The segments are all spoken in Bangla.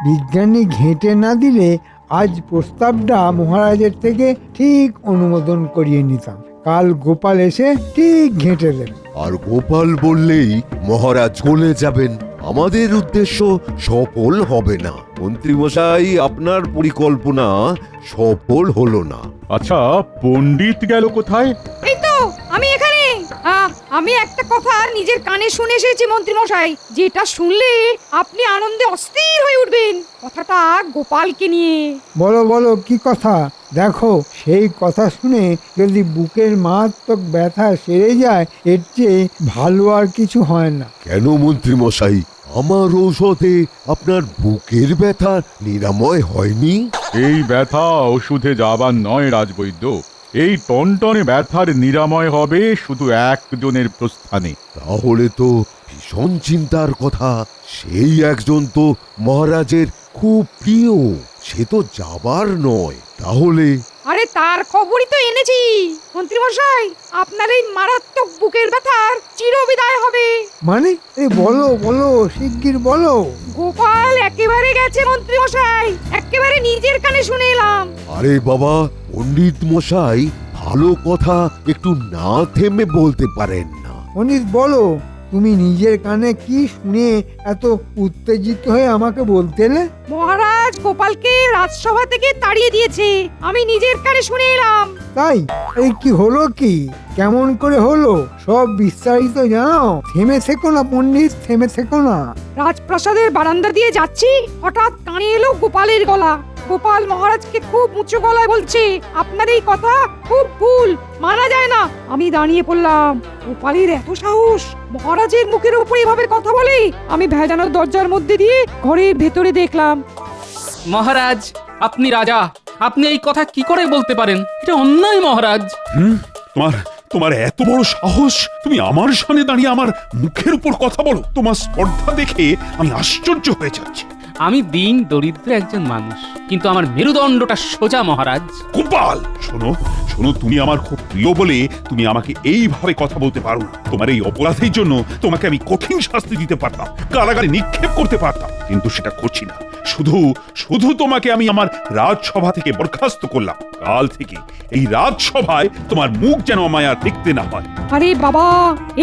বিজ্ঞানী ঘেঁটে না দিলে আজ প্রস্তাবটা মহারাজের থেকে ঠিক অনুমোদন করিয়ে নিতাম। কাল গোপাল এসে ঠিক ঘেঁটে দেবে। আর গোপাল বললেই মহারাজ চলে যাবেন। আমাদের উদ্দেশ্য সফল হবে না। মন্ত্রীমশাই, আপনার পরিকল্পনা সফল হলো না। আচ্ছা, পণ্ডিত গেল কোথায়? এই তো আমি এখানে। আমি একটা কথা নিজের কানে শুনে এসেছি মন্ত্রী মশাই, যেটা শুনলে আপনি আনন্দে অস্থির হয়ে উঠবেন। কথাটা গোপালকে নিয়ে। বলো বলো, কি কথা? দেখো, সেই কথা শুনে যদি বুকের মারাত্মক ব্যথা সেরে যায়, এর চেয়ে ভালো আর কিছু হয় না। কেন মন্ত্রীমশাই, আমার ঔষধে আপনার বুকের ব্যথা নিরাময় হয়নি? এই ব্যথা ওষুধে যাবার নয় রাজবৈদ্য, এই টনটনে ব্যথার নিরাময় হবে শুধু একজনের প্রস্থানে। তাহলে তো ভীষণ চিন্তার কথা। সেই একজন তো মহারাজের খুব প্রিয়, সে তো যাবার নয়। তাহলে আরে তার খবরই তো এনেছি মন্ত্রী মশাই। আপনার এই মারাত্মক বুকের ব্যথার চিরবিদায় হবে। মানে বলো বলো, শিগগির বলো। গোপাল একেবারে গেছে মন্ত্রী মশাই, একেবারে নিজের কানে শুনে এলাম। আরে বাবা, পণ্ডিত মশাই ভালো কথা একটু না থেমে বলতে পারেন না? অনিত, বলো, তুমি নিজের কানে কি শুনে এত উত্তেজিত হয়ে আমাকে বলতে এলে? মহারাজ গোপালকে রাজসভা থেকে তাড়িয়ে দিয়েছে, আমি নিজের কানে শুনে এলাম। তাই? এই কি হলো কি? কেমন করে হলো? সব বিস্তারিত জানাও। থেমে থেকো না পণ্ডিত, থেমে থেকো না। রাজপ্রাসাদের বারান্দা দিয়ে যাচ্ছি, হঠাৎ কানে এলো গোপালের গলা। গোপাল মহারাজকে খুব উঁচু গলায় বলছে, আপনার এই কথা খুব ভুল, মানা যায় না। আমি দাঁড়িয়ে পড়লাম। গোপালের এত সাহস, মহারাজের মুখের উপর এভাবে কথা বলে। আমি ভেজানোর দরজার মধ্যে দিয়ে ঘরের ভেতরে দেখলাম। মহারাজ, আপনি রাজা, আপনি এই কথা কি করে বলতে পারেন? এটা অন্যায় মহারাজ। তোমার তোমার এত বড় সাহস, তুমি আমার সামনে দাঁড়িয়ে আমার মুখের উপর কথা বলো? তোমার স্পর্ধা দেখে আমি আশ্চর্য হয়ে যাচ্ছি। আমি দিন দরিদ্র একজন মানুষ, কিন্তু আমার মেরুদণ্ডটা সোজা মহারাজ। গোপাল, শোনো শোনো, তুমি আমার খুব প্রিয় বলে তুমি আমাকে এইভাবে কথা বলতে পারো না। তোমার এই অপরাধের জন্য তোমাকে আমি কঠিন শাস্তি দিতে পারতাম, কারাগারে নিক্ষেপ করতে পারতাম, কিন্তু সেটা করছি না। শুধু শুধু তোমাকে আমি আমার রাজসভা থেকে বরখাস্ত করলাম। কাল থেকে এই রাজসভায় তোমার মুখ যেন আমায় আর দেখতে না হয়। আরে বাবা,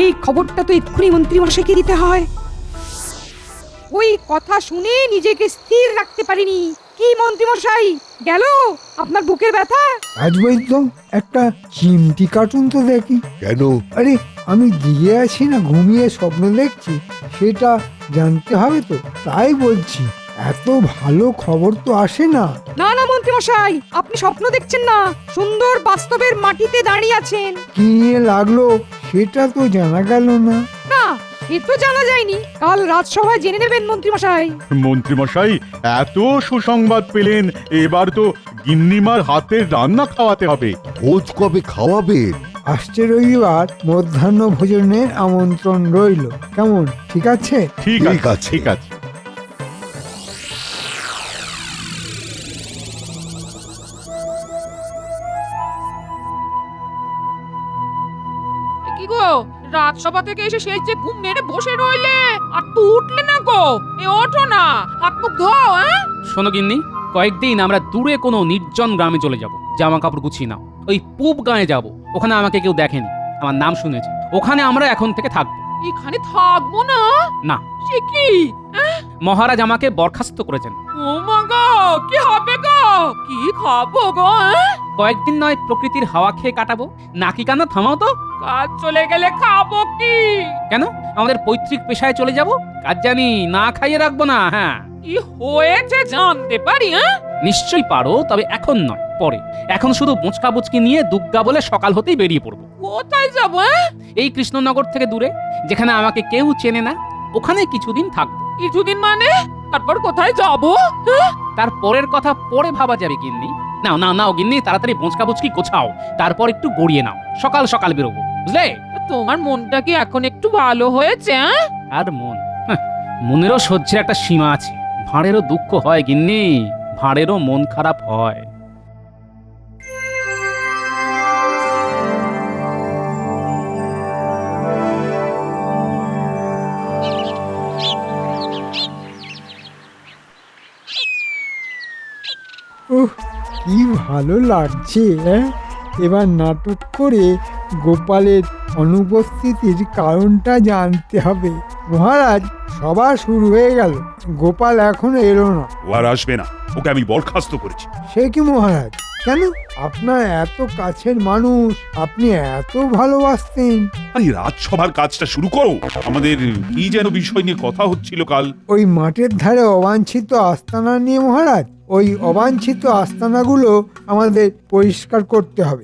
এই খবরটা তো এক্ষুনি মন্ত্রী মশাইকে দিতে হয়। ওই কথা শুনে নিজেকে স্থির রাখতে পারিনি। কি মন্ত্রী মশাই, গেল আপনার বুকের ব্যথা? রাজবৈদ্য, একটা চিমটি কার্টুন তো দেখি। কেন? আরে, আমি দিয়ে আছি না ঘুমিয়ে স্বপ্ন দেখছি, সেটা জানতে হবে তো, তাই বলছি। এত ভালো খবর তো আসে না। না না মন্ত্রী মশাই, আপনি স্বপ্ন দেখছেন না, সুন্দর বাস্তবের মাটিতে দাঁড়িয়ে আছেন। কি নিয়ে লাগলো সেটা তো জানা গেল না। না, এ তো জানা যায়নি। কাল রাজসভায় জেনে নেবেন মন্ত্রী মশাই। মন্ত্রীমশাই এত সুসংবাদ পেলেন, এবার তো গিন্নিমার হাতের রান্না খাওয়াতে হবে। ভোজ কবে খাওয়াবেন? আসছে রবিবার মধ্যাহ্ন ভোজনের আমন্ত্রণ রইল। কেমন, ঠিক আছে? ঠিক ঠিক আছে, আছে। ঠিক আছে। কি গো, রাজসভা থেকে এসে সেই যে ঘুম মেরে বসে রইলে, আর তো উঠলে না গো? এ ওঠো না, হাত মুখ ধোও। শোনো গিন্নি, কয়েকদিন আমরা দূরে কোনো নির্জন গ্রামে চলে যাব। জামা কাপড় গুছিয়ে নাও, ওই পূব গাঁয়ে যাব। ওখানে আমাকে কেউ দেখেনি, আমার নাম শুনেছে। ওখানে আমরা এখন থেকে থাকবো। এখানে থাকবো না? না, সে কি? মহারাজ আমাকে বরখাস্ত করেছেন। ও মা গো, কি হবে গো? কি খাবো গো? কয়েকদিন নয় প্রকৃতির হাওয়া খেয়ে কাটাবো। নাকি কান্না থামাও তো। কাজ চলে গেলে খাবো কি? কেন, আমাদের পৈতৃক পেশায় চলে যাব? কাজ জানি, না খাইয়ে রাখবো না। হ্যাঁ, কি হয়েছে জানতে পারি? নিশ্চয়ই পারো, তবে এখন নয়, পরে। এখন শুধু বোঁচকা বুচকি নিয়ে দুগ্গা বলে সকাল হতেই বেরিয়ে পড়বো। কোথায় যাবো? এই কৃষ্ণনগর থেকে দূরে, যেখানে আমাকে কেউ চেনে না, ওখানে কিছুদিন থাকবো। কিছুদিন মানে? তারপর কোথায় যাবো? তার পরের কথা পরে ভাবা যাবে গিন্নি। নাও নাও নাও গিন্নি, তাড়াতাড়ি বোঁচকা বুচকি গোছাও, তারপর একটু গড়িয়ে নাও। সকাল সকাল বেরোবো, বুঝলে? তোমার মনটা কি এখন একটু ভালো হয়েছে? আর মন, মনেরও সহ্যের একটা সীমা আছে। ভাঁড়েরও দুঃখ হয় গিন্নি, ভাঁড়েরও মন খারাপ হয়। কি ভালো লাগছে, হ্যাঁ? এবার নাটক করে গোপালের অনুপস্থিতির কারণটা জানতে হবে। মহারাজ, সভা শুরু হয়ে গেল, গোপাল এখনো এলো না। ও আর আসবে না, ওকে আমি বরখাস্ত করেছি। সে কি মহারাজ? কেন? আপনার এত কাছের মানুষ, আপনি এত ভালোবাসতেন। আরে রাজসভার কাজটা শুরু করো। আমাদের কি যেন বিষয় নিয়ে কথা হচ্ছিল কাল। ওই মাঠের ধারে অবাঞ্ছিত আস্তানা নিয়ে মহারাজ। ওই অবাঞ্ছিত আস্তানাগুলো আমাদের পরিষ্কার করতে হবে।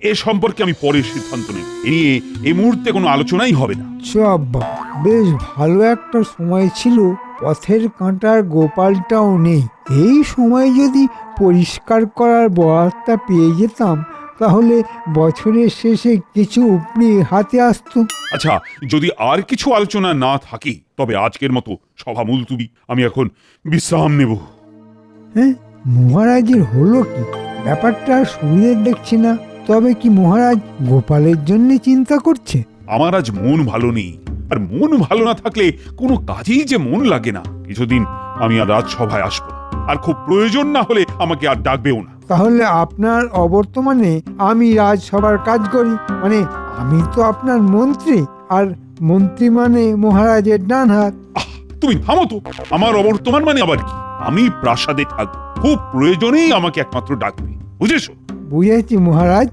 এ সম্পর্কে আমি পরে সিদ্ধান্ত নেব। এ নিয়ে এই মুহূর্তে কোনো আলোচনাই হবে না। বাবা, বেশ ভালো একটা সময় ছিল, পথের কাঁটার গোপালটাও নেই। এই সময় যদি পরিষ্কার করার বরাতটা পেয়ে যেতাম, তাহলে বছরের শেষে কিছু উপরি হাতে আসতো। আচ্ছা, যদি আর কিছু আলোচনা না থাকে তবে আজকের মতো সভা মুলতুবি। আমি এখন বিশ্রাম নেব। হ্যাঁ, মহারাজের হলো কি? ব্যাপারটা সুবিধের দেখছি না। তবে কি মহারাজ গোপালের জন্য চিন্তা করছে? আমার আজ মন ভালো নেই, আর মন ভালো না থাকলে কোনো কাজেই যে মন লাগে না। কিছুদিন আমি আর রাজসভায় আসবো না, আর খুব প্রয়োজন না হলে আমাকে আর ডাকবেও না। তাহলে আপনার অবর্তমানে আমি রাজসভার কাজ করি, মানে আমি তো আপনার মন্ত্রী, আর মন্ত্রী মানে মহারাজের ডান হাত। তুমি থামো তো। আমার অবর্তমান মানে আবার কি? আমি প্রাসাদে থাকবো, খুব প্রয়োজনেই আমাকে একমাত্র ডাকবে, বুঝেছো? বুঝেছি মহারাজ,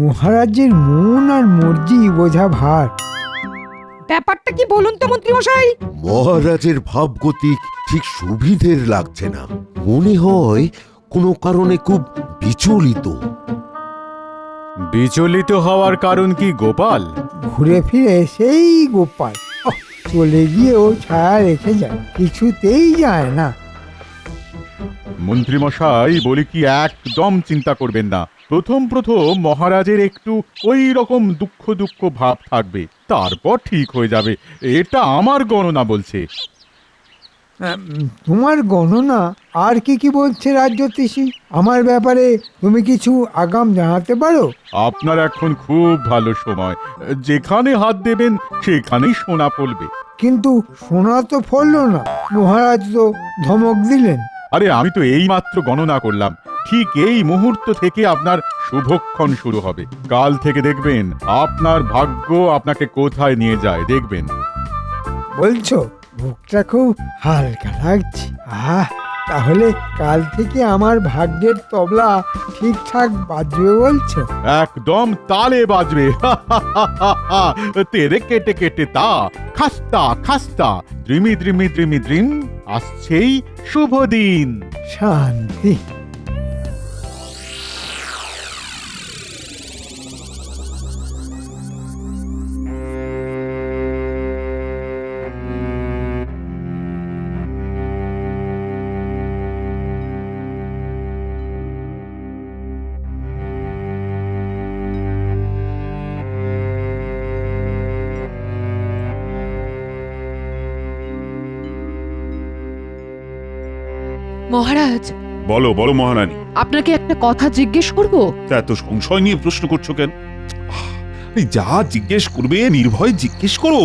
মহারাজের মন আর মর্জি বোঝা ভার। ব্যাপারটা কি বলুন তো মন্ত্রী মশাই? মহারাজের ভাবগতিক ঠিক সুবিধের লাগছে না। মনে হয় কোনো কারণে খুব বিচলিত। বিচলিত হওয়ার কারণ কি গোপাল? ঘুরে ফিরে সেই গোপাল চলে গিয়েও ছায়া রেখে যায়, কিছুতেই যায় না। মন্ত্রীমশাই, বলি কি, একদম চিন্তা করবেন না। প্রথম মহারাজের একটু ওই রকম দুঃখ দুঃখ ভাব থাকবে, তারপর ঠিক হয়ে যাবে। এটা আমার গণনা বলছে। তোমার গণনা? আর কি কি বলছে রাজ্যোতিষী? আমার ব্যাপারে তুমি কিছু আগাম জানাতে পারো? আপনার এখন খুব ভালো সময়, যেখানে হাত দেবেন সেখানেই সোনা ফলবে। কিন্তু সোনা তো ফললো না, মহারাজ তো ধমক দিলেন। আরে আমি তো এই মাত্র গণনা করলাম, ঠিক এই মুহূর্ত থেকে আপনার শুভক্ষণ শুরু হবে। কাল থেকে দেখবেন আপনার ভাগ্য আপনাকে কোথায় নিয়ে যায়, দেখবেন। বলছো? বুকটা খুব হালকা লাগছে। তাহলে কাল থেকে আমার ভাগ্যের তবলা ঠিকঠাক বাজবে বলছো? একদম তালে বাজবে। তেরে কেটে কেটে তা খাস্তা খাস্তা দ্রিমি দ্রিমি দ্রিমি দ্রিম, আসছেই শুভ দিন। শান্তি। মহারাজ, বলো বলো মহারানী। আপনাকে একটা কথা জিজ্ঞেস করব? তা এত সংশয় নিয়ে প্রশ্ন করছো কেন? যা জিজ্ঞেস করবে নির্ভয় জিজ্ঞেস করো।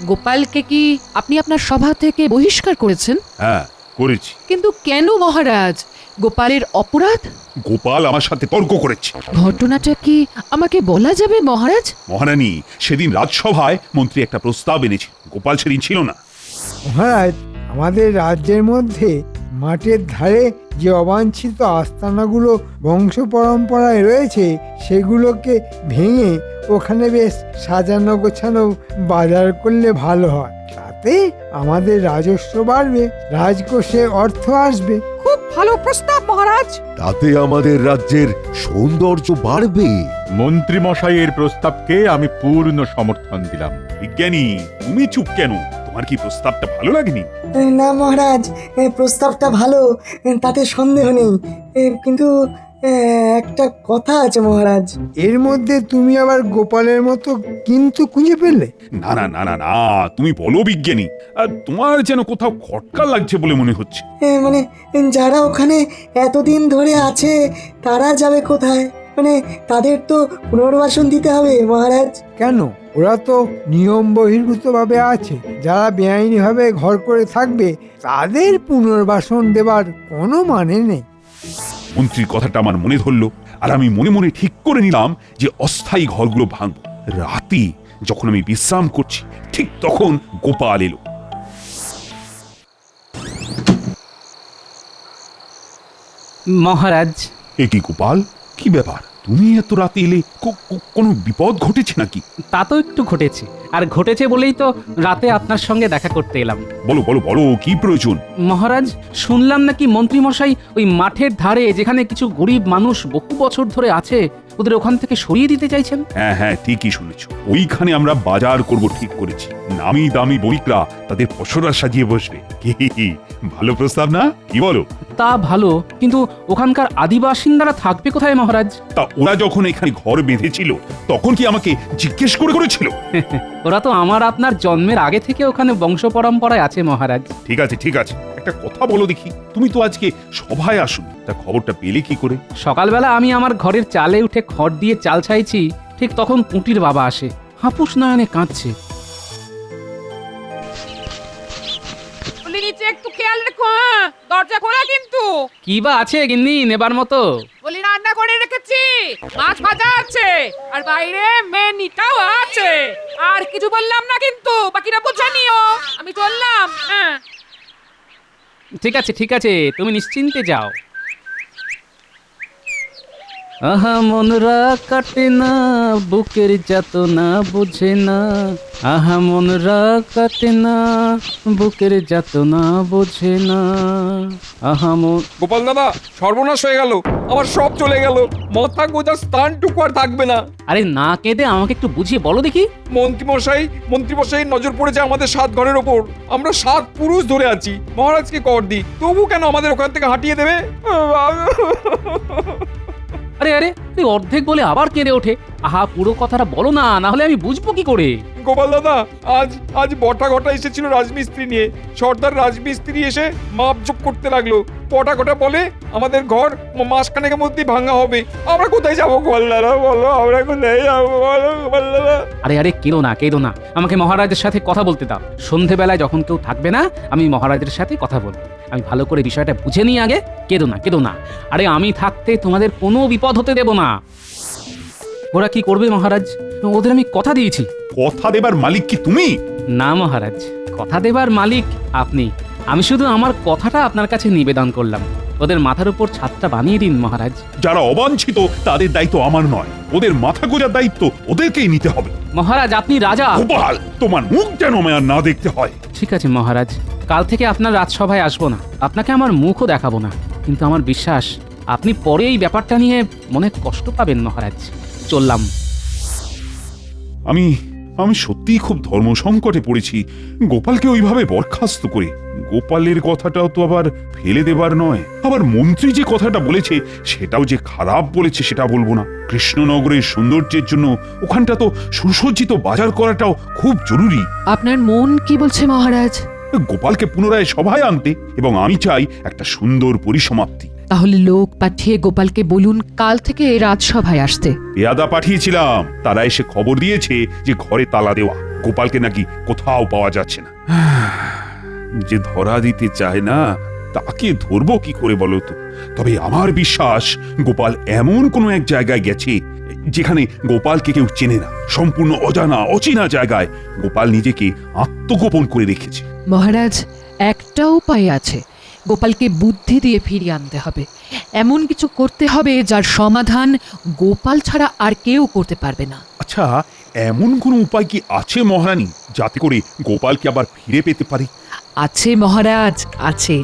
গোপালকে কি আপনি আপনার সভা থেকে বহিষ্কার করেছেন? হ্যাঁ, করেছি। কিন্তু কেন মহারাজ? গোপালের অপরাধ? গোপাল আমার সাথে তর্ক করেছে। ঘটনাটা কি আমাকে বলা যাবে মহারাজ? মহারানী, সেদিন রাজসভায় মন্ত্রী একটা প্রস্তাব এনেছে, গোপাল সেদিন ছিল না। মহারাজ, আমাদের রাজ্যের মধ্যে মাঠের ধারে যে অবাঞ্ছিত আস্তানাগুলো বংশ পরম্পরায় রয়েছে, সেগুলোকে ভেঙে ওখানে বেশ সাজানো গোছানো বাজার করলে ভালো হয়। তাতে আমাদের রাজস্ব বাড়বে, রাজকোষে অর্থ আসবে। খুব ভালো প্রস্তাব মহারাজ। তাতে আমাদের রাজ্যের সৌন্দর্য বাড়বে। মন্ত্রী মশাইয়ের প্রস্তাবকে আমি পূর্ণ সমর্থন দিলাম। বিজ্ঞানী, তুমি চুপ কেন? তোমার কি প্রস্তাবটা ভালো লাগেনি? না মহারাজ, প্রস্তাবটা ভালো, তাতে সন্দেহ নেই, কিন্তু একটা কথা আছে মহারাজ। এর মধ্যে তুমি আবার গোপালের মতো কিন্তু খুঁজে পেলে? না না না না না, তুমি বলো বিজ্ঞানী। আর তোমার যেন কোথাও খটকা লাগছে বলে মনে হচ্ছে। মানে যারা ওখানে এতদিন ধরে আছে তারা যাবে কোথায়? মানে তাদের তো পুনর্বাসন দিতে হবে মহারাজ। কেন? ওরা তো নিয়ম বহির্ভূতভাবে আছে। যারা বেআইনিভাবে ঘর করে থাকবে তাদের পুনর্বাসন দেবার কোনো মানে নেই। মন্ত্রীর কথাটা আমার মনে ধরলো, আর আমি মনে মনে ঠিক করে নিলাম যে অস্থায়ী ঘরগুলো ভাঙব। রাতে যখন আমি বিশ্রাম করছি, ঠিক তখন গোপাল এলো। মহারাজ, এ কি গোপাল, কি ব্যাপার? তুমি এত রাতে এলে? কোনো বিপদ ঘটেছে নাকি? তা তো একটু ঘটেছে, আর ঘটেছে বলেই তো রাতে আপনার সঙ্গে দেখা করতে এলাম। বলো বলো বলো, কি প্রয়োজন? মহারাজ, শুনলাম নাকি মন্ত্রী মশাই ওই মাঠের ধারে যেখানে কিছু গরিব মানুষ বহু বছর ধরে আছে ওদের ওখান থেকে সরিয়ে দিতে চাইছেন। হ্যাঁ হ্যাঁ, ঠিকই শুনেছো। ওইখানে আমরা বাজার করব ঠিক করেছি। নামি দামি বণিকরা তাদের পসরা সাজিয়ে বসবে। কি ভালো প্রস্তাব না, কি বলো? তা ভালো, কিন্তু ওখানকার আদিবাসিন্দারা থাকবে কোথায় মহারাজ? তা ওরা যখন এখানে ঘর বেঁধেছিল তখন কি আমাকে জিজ্ঞেস করেছিল? ওরা তো আমার আপনার জন্মের আগে থেকে ওখানে বংশ পরম্পরায় আছে মহারাজ। ঠিক আছে ঠিক আছে, একটা কথা বলো দেখি, তুমি তো আজকে সভায় আসুন, তা খবরটা পেলে কি করে? সকালবেলা আমি আমার ঘরের চালে উঠে খড় দিয়ে চাল ছাইছি, ঠিক তখন পুঁটির বাবা আসে, হাপুস নয়নে কাঁদছে। বলি নিচে একটু খেয়াল রেখো, হ্যাঁ? দরজা খোলা কিন্তু। কি বা আছে গিন্নি নেবার মতো? বলি রান্না করে রেখেছি, মাছ ভাজা আছে, আর বাইরে মেনিটাও আছে। আর কিছু বললাম না কিন্তু, বাকিটা বুঝে নিও। আমি চললাম, হ্যাঁ। ঠিক আছে ঠিক আছে, তুমি নিশ্চিন্তে যাও। আহা মনরা কাটে না, বুকের যাতনা বুঝে না। আহা মনরা কাটে না, বুকের যাতনা বুঝে না। আহা মন। গোপাল দাদা, সর্বনাশ হয়ে গেল, আমার সব চলে গেল, মাথা গোজার স্থানটুকু আর থাকবে না। আরে না কেঁদে আমাকে একটু বুঝিয়ে বলো দেখি। মন্ত্রীমশাই নজর পড়েছে আমাদের 7 ঘরের ওপর। আমরা 7 পুরুষ ধরে আছি, মহারাজকে কর দিই, তবু কেন আমাদের ওখান থেকে হাঁটিয়ে দেবে? আরে আরে, তুই অর্ধেক বলে আবার কেঁদে ওঠে। আহা পুরো কথাটা বলো না, না হলে আমি বুঝবো কি করে? গোপাল দাদা, আজ বটা ঘটা এসেছিল রাজমিস্ত্রি নিয়ে। সর্দার রাজমিস্ত্রি এসে মাপজোপ করতে লাগলো। বটা ঘটা বলে আমাদের ঘর মাসখানেকের মধ্যেই ভাঙা হবে। আমরা কোথায় যাবো গোপাল দাদা, বলো আমরা কোথায় যাবো, বলো গোপাল দাদা। আরে আরে কেঁদো না কেঁদো না, আমাকে মহারাজের সাথে কথা বলতে দাও। সন্ধেবেলায় যখন কেউ থাকবে না, আমি মহারাজের সাথে কথা বলবো। আমি ভালো করে বিষয়টা বুঝে নিই আগে। কেঁদো না কেঁদো না, আরে আমি থাকতে তোমাদের কোনো বিপদ হতে দেব না। ওরা কি করবে মহারাজ? ওদের আমি কথা দিয়েছি। কথা দেবার মালিক কি তুমি? না মহারাজ, কথা দেবার মালিক আপনি। আমি শুধু আমার কথাটা আপনার কাছে নিবেদন করলাম। ওদের মাথার উপর ছাদটা বানিয়ে দিন মহারাজ। যারা অবাঞ্ছিত তাদের দায়িত্ব আমার নয়, ওদের মাথা গোজার দায়িত্ব ওদেরকেই নিতে হবে। মহারাজ আপনি রাজা। গোপাল, তোমার মুখ যেন আমার না দেখতে হয়। ঠিক আছে মহারাজ, কাল থেকে আপনার রাজসভায় আসবো না, আপনাকে আমার মুখও দেখাবো না। কিন্তু আমার বিশ্বাস আপনি পরে এই ব্যাপারটা নিয়ে মনে কষ্ট পাবেন মহারাজ। চললাম। আমি সত্যিই খুব ধর্ম সংকটে পড়েছি গোপালকে ওইভাবে বরখাস্ত করে। গোপালের কথাটাও তো আবার ফেলে দেবার নয়, আবার মন্ত্রী যে কথাটা বলেছে সেটাও যে খারাপ বলেছে সেটা বলবো না। কৃষ্ণনগরের সৌন্দর্যের জন্য ওখানটা তো সুসজ্জিত বাজার করাটাও খুব জরুরি। আপনার মন কি বলছে মহারাজ? গোপালকে পুনরায় সভায় আনতে, এবং আমি চাই একটা সুন্দর পরিসমাপ্তি। তাহলে লোক পাঠিয়ে গোপালকে বলুন কাল থেকে রাজসভায় আসতে। পেয়াদা পাঠিয়েছিলাম, তারা এসে খবর দিয়েছে যে ঘরে তালা দেওয়া, গোপালকে নাকি কোথাও পাওয়া যাচ্ছে না। যে ধরা দিতে চায় না তাকে ধরবো কি করে বলো তো? তবে আমার বিশ্বাস গোপাল এমন কোনো এক জায়গায় গেছে যেখানে গোপালকে কেউ চেনে না। সম্পূর্ণ অজানা অচেনা জায়গায় গোপাল নিজেকে আত্মগোপন করে রেখেছে। মহারাজ, একটা উপায় আছে, গোপালকে বুদ্ধি দিয়ে ফিরিয়ে আনতে হবে। এমন কিছু করতে হবে যার সমাধান গোপাল ছাড়া আর কেউ করতে পারবে না। আচ্ছা, এমন কোনো উপায় কি আছে মহারানী, যাতে করে গোপালকে আবার ফিরে পেতে পারি? আছে মহারাজ, আছে।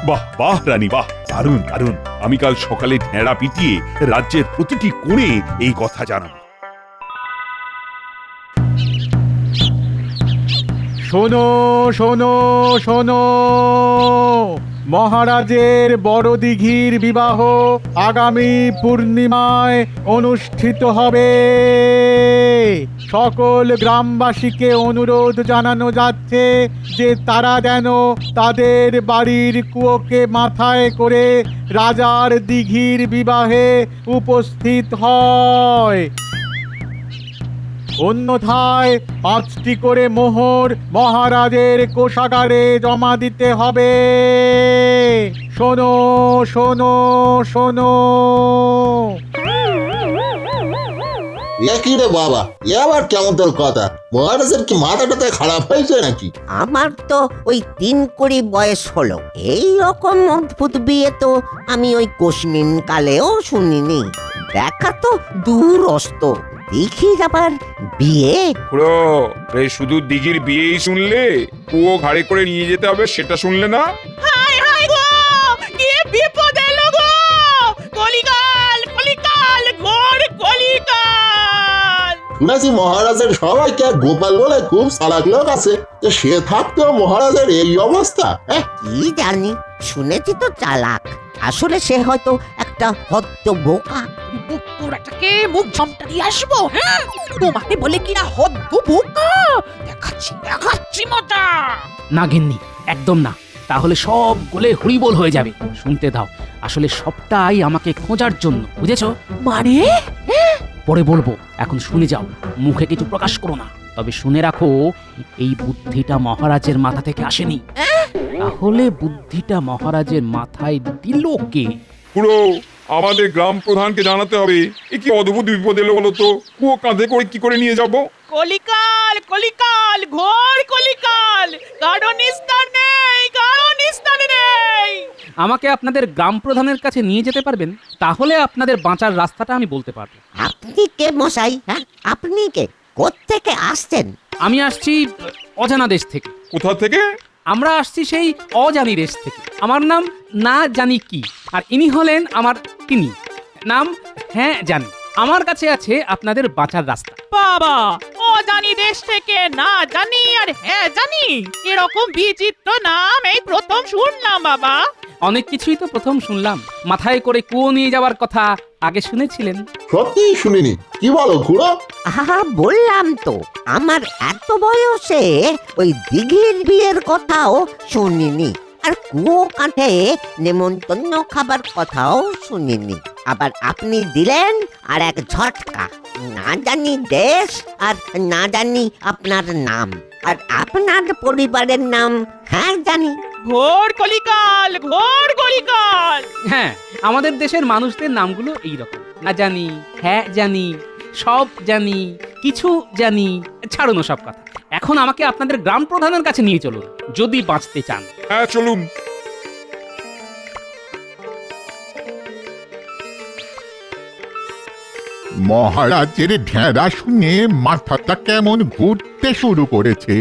বাহ বাহ রানী, বাহ, দারুণ দারুণ। আমি কাল সকালে ঢেঁড়া পিটিয়ে রাজ্যের প্রতিটি কোণে এই কথা জানাবো। শোনো শোনো শোনো, মহারাজের বড় দিঘির বিবাহ আগামী পূর্ণিমায় অনুষ্ঠিত হবে। সকল গ্রামবাসীকে অনুরোধ জানানো যাচ্ছে যে তারা যেন তাদের বাড়ির কুয়োকে মাথায় করে রাজার দিঘির বিবাহে উপস্থিত হয়। অন্যথায় 5টি করে মোহর মহারাজের কোষাগারে জমা দিতে হবে। শোনো শোনো শোনো। কি রে বাবা, এ আবার কেমন তোর কথা? মহারাজের কি মাথাটাতে খারাপ হয়েছে নাকি? আমার তো ওই 3 কোটি বয়স হলো, এই রকম অদ্ভুত বিয়ে তো আমি ওই কোশমিন কালেও শুনিনি। দেখা তো দূরস্ত, দেখি আবার বিয়ে। খুড়ো, এই শুধু দিঘির বিয়েই শুনলে? কুয়ো ঘাড়ে করে নিয়ে যেতে হবে সেটা শুনলে না? হায় হায় গো, কি বিপদ এলো গো! কলিকাল কলিকাল ঘোর কলিকাল! শুনেছি মহারাজের সবাইকে এক গোপাল বলে খুব চালাক লোক আছে, যে সে থাকতেও মহারাজের এই অবস্থা। কি জানি, শুনেছি তো চালাক, আসলে সে হয়তো একটা হদ্দ বোকা। পুরাটাকে মুখ ঝমটা দিয়ে আসবো, হ্যাঁ? তোমাকে বলে কিনা হদ্দ বোকা? দেখাচ্ছি মজা। না গিন্নি, একদম না, তাহলে সব গলে হরিবোল হয়ে যাবে। শুনতে দাও, আসলে সবটাই আমাকে খোঁজার জন্য, বুঝেছো? মানে পরে বলবো, এখন শুনে যাও, মুখে কিছু প্রকাশ করো না। তবে শুনে রাখো, এই বুদ্ধিটা মহারাজের মাথা থেকে আসেনি। তাহলে বুদ্ধিটা মহারাজের মাথায় দিল কে? খুড়ো, আমাদের গ্রাম প্রধানকে জানাতে হবে। এ কি অদ্ভুত বিপদ এলো বলো তো? কুয়ো কাঁধে করে কি করে নিয়ে যাব? কলিকাল কলিকাল ঘোর কলিকাল! কারো নিস্তার নেই, কারো নিস্তার নেই। আমাকে আপনাদের গ্রাম প্রধানের কাছে নিয়ে যেতে পারবেন? তাহলে আপনাদের বাঁচার রাস্তাটা আমি বলতে পারবো। আপনি কে মশাই? হ্যাঁ, আপনি কে? কোত্থেকে আসছেন? আমি আসছি অজানা দেশ থেকে। কোথা থেকে? আমরা আসছি সেই অজানি দেশ থেকে। আমার নাম না জানি কি, আর ইনি হলেন আমার তিনি, নাম হ্যাঁ জানি। আমার কাছে আছে আপনাদের বাঁচার রাস্তা। বাবা, ও জানি দেশ থেকে না জানি আর হ্যাঁ জানি, এরকম বিচিত্র নাম এই প্রথম শুনলাম বাবা। অনেক কিছুই তো প্রথম শুনলাম। মাথায় করে কুয়ো নিয়ে যাওয়ার কথা আগে শুনেছিলেন? সত্যি শুনিনি, কি বলো খুড়ো? আহা, বললাম তো, আমার এত বয়সে ওই দিঘির বিয়ের কথাও শুনিনি, আর কুয়ো কাঁধে নেমন্তন্ন খাবার কথাও শুনিনি। আবার আপনি দিলেন আর এক ঝটকা, না জানি দেশ আর না জানি আপনার নাম, আর আপনার পরিবারের নাম হ্যাঁ জানি। ঘোর কলিকাল, ঘোর কলিকাল! হ্যাঁ, আমাদের দেশের মানুষদের নামগুলো এইরকম। না জানি, হ্যাঁ জানি, সব জানি, কিছু জানি। ছাড়ুন সব কথা, এখন আমাকে আপনাদের গ্রাম প্রধানের কাছে নিয়ে চলুন, যদি বাঁচতে চান। হ্যাঁ, চলুন। মহারাজের ঢেঁড়া শুনে মাথাটা কেমন ঘুরতে শুরু করেছে।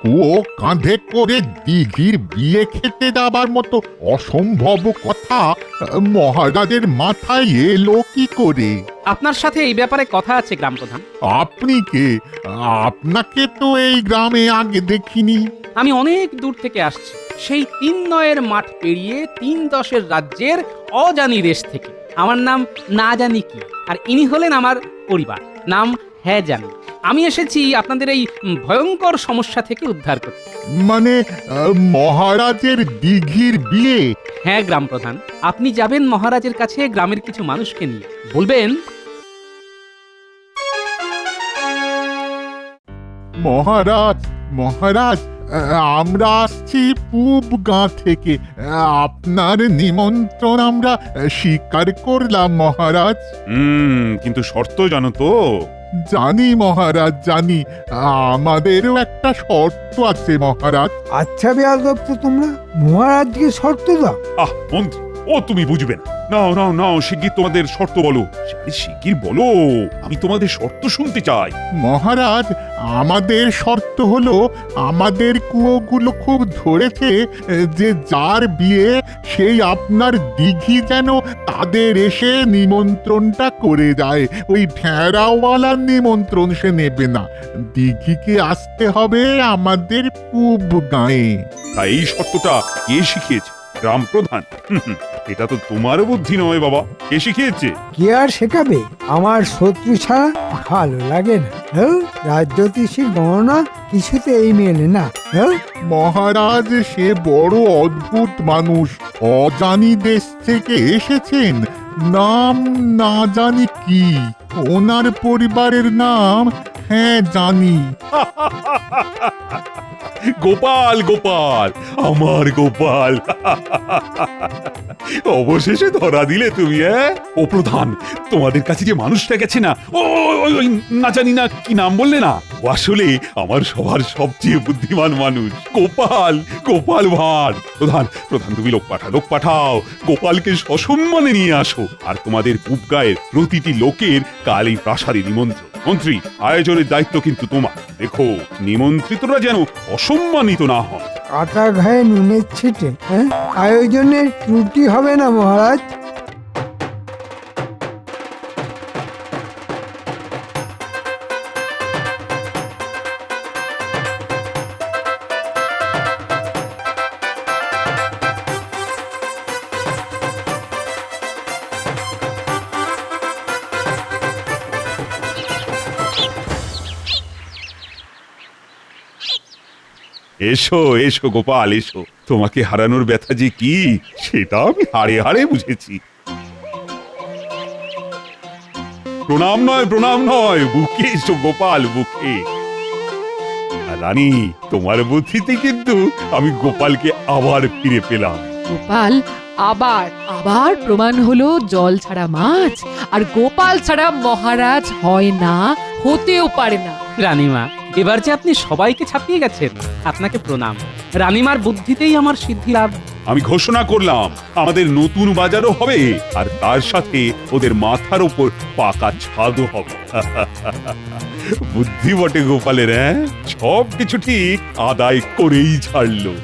কুয়ো কাঁধে করে দিঘির বিয়ে খেতে যাবার মতো অসম্ভব কথা মহারাজের মাথায় এলো কি করে? আপনার সাথে এই ব্যাপারে কথা আছে গ্রাম প্রধান। আপনি কে? আপনাকে তো এই গ্রামে আগে দেখিনি। আমি অনেক দূর থেকে আসছি, সেই 3 নয়ের মাঠ পেরিয়ে 3-10 রাজ্যের অজানি দেশ থেকে। আমার নাম না জানি কি, আর ইনি হলেন আমার পরিবার, নাম হ্যাঁ জানি। আমি এসেছি আপনাদের এই ভয়ঙ্কর সমস্যা থেকে উদ্ধার করতে। মানে মহারাজের দিঘির বিয়ে? হ্যাঁ গ্রাম প্রধান, আপনি যাবেন মহারাজের কাছে গ্রামের কিছু মানুষকে নিয়ে, বলবেন মহারাজ, মহারাজ, আমরা আসছি পূব গাঁ থেকে, আপনার নিমন্ত্রণ আমরা স্বীকার করলাম মহারাজ। কিন্তু শর্ত জানো তো? জানি মহারাজ, জানি। আমাদেরও একটা শর্ত আছে মহারাজ। আচ্ছা বেয়াদব তো তোমরা, মহারাজকে শর্ত দাও। মন্ত্রী, ও তুমি বুঝবে না। নাও নাও নাও, শিগগির তোমাদের শর্ত বলো। শিগগির বলো, আমি তোমাদের শর্ত শুনতে চাই। মহারাজ, আমাদের শর্ত হলো, আমাদের কুয়োগুলো খুব ধরেছে যে যার বিয়ে সেই আপনার দিঘি যেন তাদের এসে নিমন্ত্রণটা করে যায়। ওই ঢেঁড়াওয়ালার নিমন্ত্রণ সে নেবে না, দিঘিকে আসতে হবে আমাদের পূব গাঁয়ে। তাই এই শর্তটা কে শিখিয়েছে? গ্রাম প্রধান? এটা তো তোমার বুদ্ধি নয় বাবা, কে শিখিয়েছে? কে আর শেখাবে? আমার শত্রু ছাড়া ভালো লাগে না। রাজ্যতীষীর গণনা কিছুতেই মেলে না। মহারাজ, সে বড় অদ্ভুত মানুষ, অজানি দেশ থেকে এসেছেন, নাম না জানি কি, ওনার পরিবারের নাম হ্যাঁ জানি। গোপাল গোপাল আমার গোপাল, অবশেষে ধরা দিলে তুমি। ও প্রধান, তোমাদের কাছে যে মানুষটা গেছে না, ওই না জানি না কি নাম বললে না, ও আসলে আমার সবার সবচেয়ে বুদ্ধিমান মানুষ, গোপাল, গোপাল ভাঁড়। প্রধান প্রধান তুমি লোক পাঠাও, গোপালকে সসম্মানে নিয়ে আসো। আর তোমাদের পুবগায়ের প্রতিটি লোকের কাল এই প্রাসাদে নিমন্ত্রণ। মন্ত্রী, আয়োজনের দায়িত্ব কিন্তু তোমার। দেখো নিমন্ত্রিতরা যেন অসম্মানিত না হয়। আটা ঘায়ে নুনের ছিটে, হ্যাঁ? আয়োজনের ত্রুটি হবে না মহারাজ। এসো এসো গোপাল এসো, তোমাকে হারানোর ব্যথা যে কি সেটা আমি হাড়ে হাড়ে বুঝেছি। প্রণাম নয়, বুকে এসো গোপাল, বুকে। আর রানী, তোমার বুদ্ধিতে কিন্তু আমি গোপালকে আবার ফিরে পেলাম। গোপাল আবার প্রমাণ হলো জল ছাড়া মাছ, আর গোপাল ছাড়া মহারাজ হয় না, হতেও পারে না। রানীমা, এবার যে আপনি সবাইকে ছাপিয়ে গেছেন, আপনাকে প্রণাম। রানীমার বুদ্ধিতেই আমার সিদ্ধি লাভ। আমি ঘোষণা করলাম আমাদের নতুন বাজারও হবে, আর তার সাথে ওদের মাথার ওপর পাকা ছাদও হবে। বুদ্ধি বটে গোপালের, সব কিছু ঠিক আদায় করেই ছাড়লো।